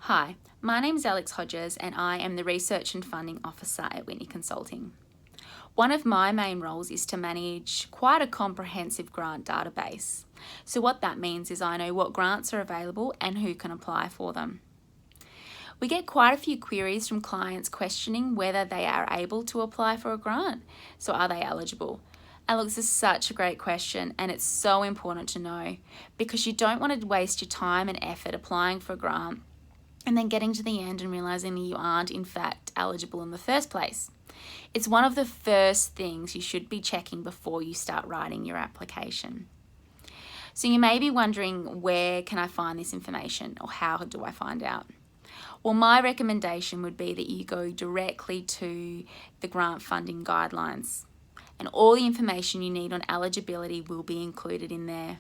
Hi, my name is Alex Hodges and I am the Research and Funding Officer at Whitney Consulting. One of my main roles is to manage quite a comprehensive grant database. So what that means is I know what grants are available and who can apply for them. We get quite a few queries from clients questioning whether they are able to apply for a grant. So are they eligible? And look, this is such a great question and it's so important to know because you don't want to waste your time and effort applying for a grant and then getting to the end and realising that you aren't in fact eligible in the first place. It's one of the first things you should be checking before you start writing your application. So you may be wondering, where can I find this information or how do I find out? Well, my recommendation would be that you go directly to the grant funding guidelines and all the information you need on eligibility will be included in there.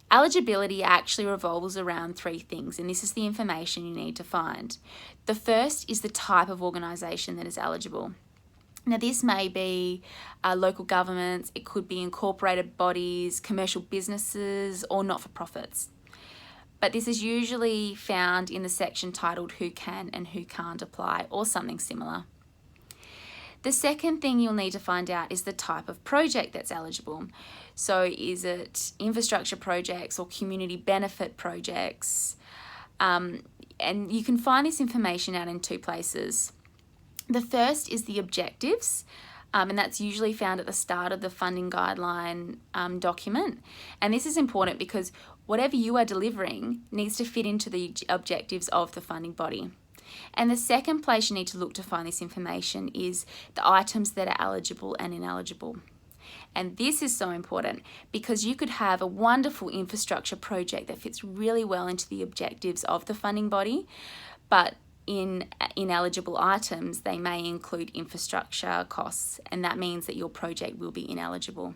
Eligibility actually revolves around three things, and this is the information you need to find. The first is the type of organisation that is eligible. Now, this may be local governments, it could be incorporated bodies, commercial businesses, or not-for-profits. But this is usually found in the section titled Who Can and Who Can't Apply, or something similar. The second thing you'll need to find out is the type of project that's eligible. So is it infrastructure projects or community benefit projects? And you can find this information out in two places. The first is the objectives, and that's usually found at the start of the funding guideline document. And this is important because whatever you are delivering needs to fit into the objectives of the funding body. And the second place you need to look to find this information is the items that are eligible and ineligible. And this is so important because you could have a wonderful infrastructure project that fits really well into the objectives of the funding body, but in ineligible items, they may include infrastructure costs, and that means that your project will be ineligible.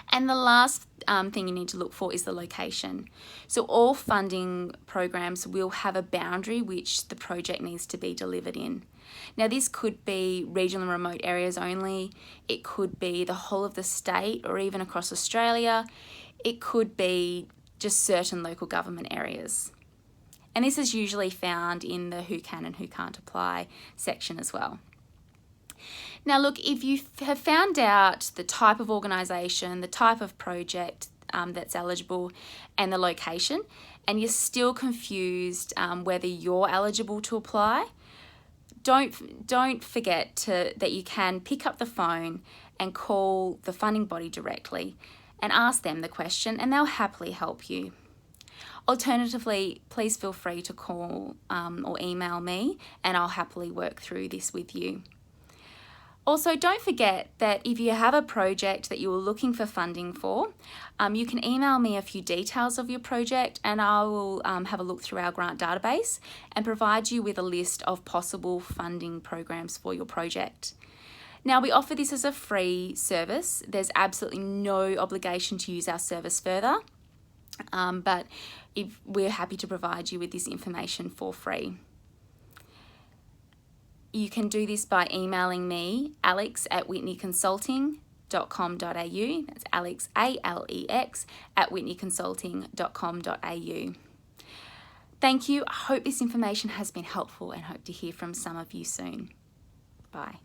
And the last thing you need to look for is the location. So all funding programs will have a boundary which the project needs to be delivered in. Now this could be regional and remote areas only, it could be the whole of the state or even across Australia, it could be just certain local government areas. And this is usually found in the Who Can and Who Can't Apply section as well. Now look, if you have found out the type of organisation, the type of project that's eligible and the location, and you're still confused whether you're eligible to apply, don't forget that you can pick up the phone and call the funding body directly and ask them the question and they'll happily help you. Alternatively, please feel free to call or email me and I'll happily work through this with you. Also, don't forget that if you have a project that you are looking for funding for, you can email me a few details of your project and I will have a look through our grant database and provide you with a list of possible funding programs for your project. Now, we offer this as a free service. There's absolutely no obligation to use our service further, but we're happy to provide you with this information for free. You can do this by emailing me, alex@whitneyconsulting.com.au. That's Alex, ALEX, @whitneyconsulting.com.au. Thank you. I hope this information has been helpful and hope to hear from some of you soon. Bye.